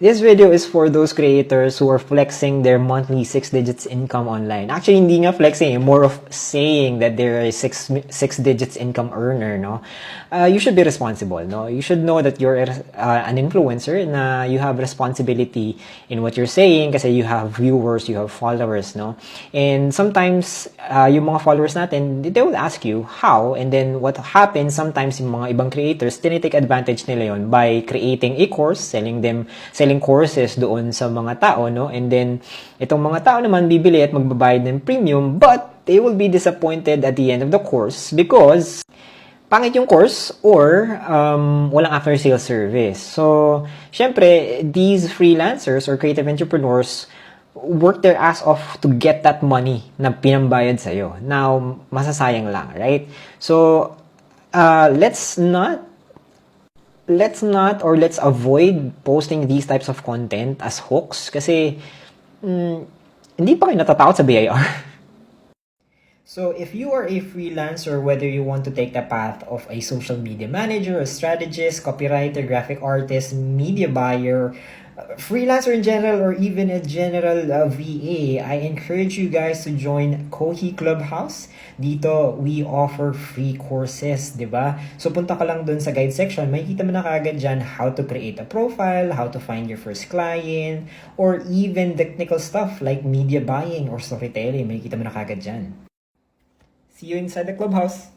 This video is for those creators who are flexing their monthly 6 digits income online. Actually, hindi nga flexing, more of saying that they're a six digits income earner, no? You should be responsible, no? You should know that you're an influencer, na you have responsibility in what you're saying kasi you have viewers, you have followers, no? And sometimes, yung mga followers natin, they will ask you how, and then what happens, sometimes yung mga ibang creators, tinitake advantage nila yon by creating a course, selling courses doon sa mga tao, no? And then, itong mga tao naman bibili at magbabayad ng premium, but they will be disappointed at the end of the course because pangit yung course or walang after-sales service. So, syempre, these freelancers or creative entrepreneurs work their ass off to get that money na pinambayad sa'yo. Now, masasayang lang, right? So, let's avoid posting these types of content as hooks kasi hindi pa kayo natatakot sa BIR. So if you are a freelancer, whether you want to take the path of a social media manager, a strategist, copywriter, graphic artist, media buyer, freelancer in general, or even a general VA, I encourage you guys to join Kohi Clubhouse. Dito, we offer free courses, di ba? So, punta ka lang dun sa guide section. Makikita mo na kagad dyan how to create a profile, how to find your first client, or even technical stuff like media buying or storytelling. Makikita mo na kagad dyan. See you inside the clubhouse.